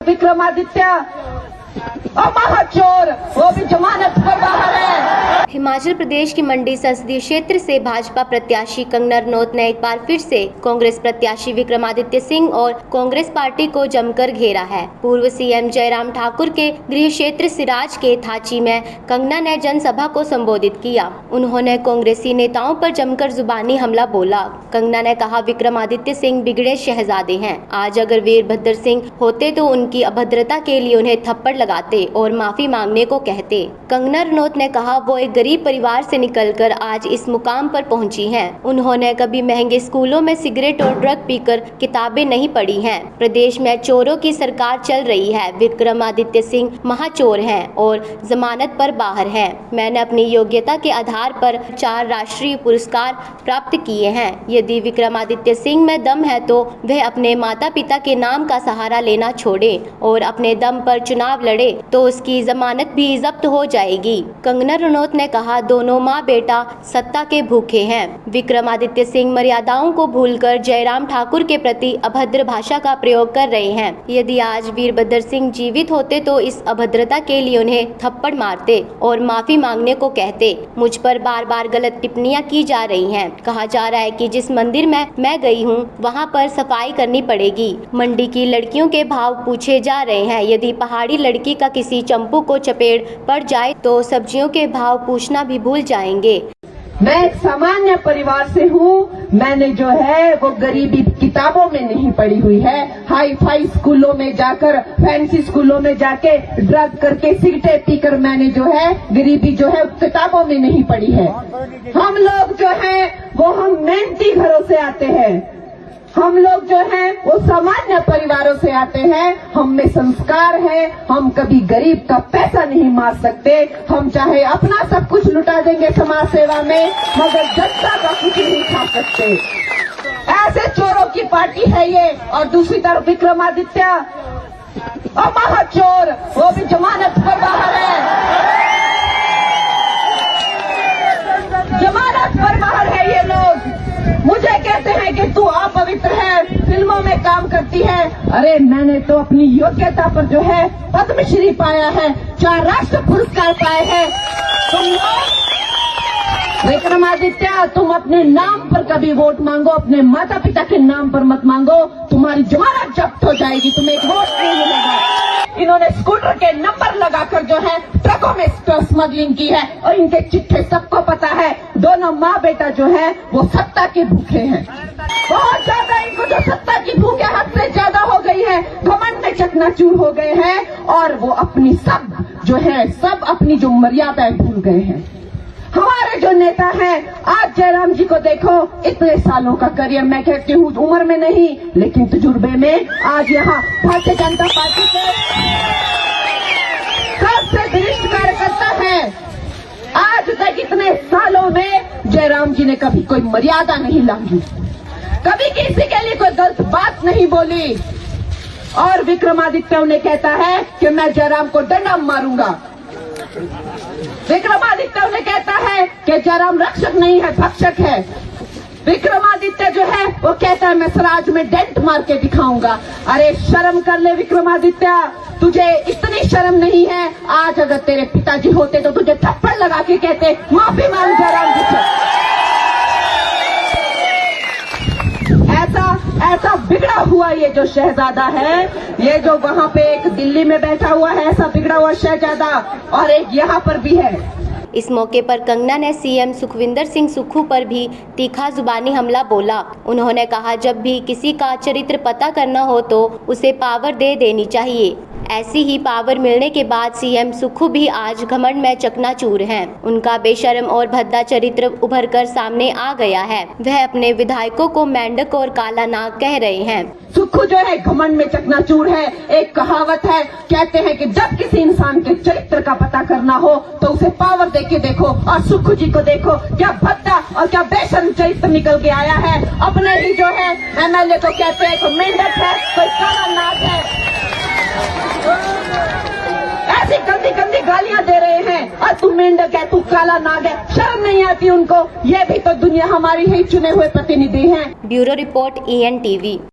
विक्रमादित्य और महाचोर वो भी जमानत पर बाहर है। हिमाचल प्रदेश की मंडी संसदीय क्षेत्र से भाजपा प्रत्याशी कंगना रनौत ने एक बार फिर से कांग्रेस प्रत्याशी विक्रमादित्य सिंह और कांग्रेस पार्टी को जमकर घेरा है। पूर्व सीएम जयराम ठाकुर के गृह क्षेत्र सिराज के थाची में कंगना ने जनसभा को संबोधित किया। उन्होंने कांग्रेसी नेताओं पर जमकर जुबानी हमला बोला। कंगना ने कहा, विक्रमादित्य सिंह बिगड़े शहजादे हैं। आज अगर वीरभद्र सिंह होते तो उनकी अभद्रता के लिए उन्हें थप्पड़ लगाते और माफी मांगने को कहते। कंगना रनौत ने कहा, वो एक गरीब परिवार से निकलकर आज इस मुकाम पर पहुंची हैं। उन्होंने कभी महंगे स्कूलों में सिगरेट और ड्रग पीकर किताबें नहीं पढ़ी हैं। प्रदेश में चोरों की सरकार चल रही है। विक्रमादित्य सिंह महाचोर हैं और जमानत पर बाहर हैं। मैंने अपनी योग्यता के आधार पर 4 राष्ट्रीय पुरस्कार प्राप्त किए हैं। यदि विक्रमादित्य सिंह में दम है तो वह अपने माता पिता के नाम का सहारा लेना छोड़े और अपने दम पर चुनाव लड़े तो उसकी जमानत भी जब्त हो जाएगी। कंगना रनौत ने कहा, दोनों माँ बेटा सत्ता के भूखे हैं। विक्रमादित्य सिंह मर्यादाओं को भूलकर जयराम ठाकुर के प्रति अभद्र भाषा का प्रयोग कर रहे हैं। यदि आज वीरभद्र सिंह जीवित होते तो इस अभद्रता के लिए उन्हें थप्पड़ मारते और माफी मांगने को कहते। मुझ पर बार बार गलत टिप्पणियां की जा रही हैं। कहा जा रहा है कि जिस मंदिर में मैं गई हूं वहां पर सफाई करनी पड़ेगी। मंडी की लड़कियों के भाव पूछे जा रहे हैं। यदि पहाड़ी लड़की का किसी चंपू को चपेट पड़ जाए तो सब्जियों के भाव पूछना भी भूल जाएंगे। मैं एक सामान्य परिवार से हूँ। मैंने जो है वो गरीबी किताबों में नहीं पढ़ी हुई है। हाई फाई स्कूलों में जाकर, फैंसी स्कूलों में जाके ड्रग करके, सिगरेट पीकर मैंने जो है गरीबी जो है किताबों में नहीं पढ़ी है। हम लोग जो है वो हम मेहनती घरों से आते हैं। हम लोग जो हैं वो सामान्य परिवारों से आते हैं। हम में संस्कार है। हम कभी गरीब का पैसा नहीं मार सकते। हम चाहे अपना सब कुछ लुटा देंगे समाज सेवा में, मगर जनता का कुछ नहीं खा सकते। ऐसे चोरों की पार्टी है ये। और दूसरी तरफ विक्रमादित्य और महाचोर वो भी जमानत पर बाहर है। जमानत पर बाहर है ये लोग। मुझे कहते हैं कि तू अपवित्र है, फिल्मों में काम करती है। अरे मैंने तो अपनी योग्यता पर जो है पद्मश्री पाया है, 4 राष्ट्र पुरस्कार पाए हैं। तुम लोग विक्रमादित्य, तुम अपने नाम पर कभी वोट मांगो, अपने माता पिता के नाम पर मत मांगो। तुम्हारी जमानत जब्त हो जाएगी, तुम्हें एक वोट नहीं मिलेगा। इन्होंने स्कूटर के नंबर लगाकर जो है ट्रकों में स्मगलिंग की है और इनके चिट्ठे सबको पता है। दोनों माँ बेटा जो है वो सत्ता के भूखे हैं। बहुत ज्यादा इनको जो सत्ता की भूख है हद से ज्यादा हो गई है। घमंड में चकनाचूर हो गए हैं और वो अपनी सब अपनी जो मर्यादाएं भूल गए हैं। हमारे जो नेता हैं, आज जयराम जी को देखो, इतने सालों का करियर, मैं कहती हूँ उम्र में नहीं लेकिन तजुर्बे में, आज यहाँ भारतीय जनता पार्टी के सबसे वरिष्ठ कार्यकर्ता है। आज तक इतने सालों में जयराम जी ने कभी कोई मर्यादा नहीं लांघी, कभी किसी के लिए कोई गलत बात नहीं बोली। और विक्रमादित्य उन्हें कहता है कि मैं जयराम को डंडा मारूंगा। विक्रमादित्य उन्हें कहता है कि जयराम रक्षक नहीं है, भक्षक है। विक्रमादित्य जो है वो कहता है मैं सिराज में डेंट मार के दिखाऊंगा। अरे शर्म कर ले विक्रमादित्य, तुझे इतनी शर्म नहीं है। आज अगर तेरे पिताजी होते तो तुझे थप्पड़ लगा के कहते माफी मांग जयराम जी से। ऐसा बिगड़ा हुआ ये जो शहजादा है, ये जो वहाँ पे एक दिल्ली में बैठा हुआ है, ऐसा बिगड़ा हुआ शहजादा और एक यहाँ पर भी है। इस मौके पर कंगना ने सीएम सुखविंदर सिंह सुक्खू पर भी तीखा जुबानी हमला बोला। उन्होंने कहा, जब भी किसी का चरित्र पता करना हो तो उसे पावर दे देनी चाहिए। ऐसी ही पावर मिलने के बाद सीएम सुक्खू भी आज घमंड में चकनाचूर हैं। उनका बेशर्म और भद्दा चरित्र उभर कर सामने आ गया है। वह अपने विधायकों को मेंढक और काला नाग कह रहे हैं। सुक्खू जो है घमंड में चकनाचूर है। एक कहावत है, कहते हैं कि जब किसी इंसान के चरित्र का पता करना हो तो उसे पावर दे के देखो। और सुक्खू जी को देखो, क्या भद्दा और क्या बेशर्म चरित्र निकल के आया है। अपने ही जो है एमएलए को कहते हैं कोई मेंढक है, कोई काला नाग है। ऐसी गंदी गंदी गालियां दे रहे हैं। और तू मेंढक है, तू काला नाग है, शर्म नहीं आती उनको। ये भी तो दुनिया हमारी ही चुने हुए प्रतिनिधि हैं। Bureau report EN TV।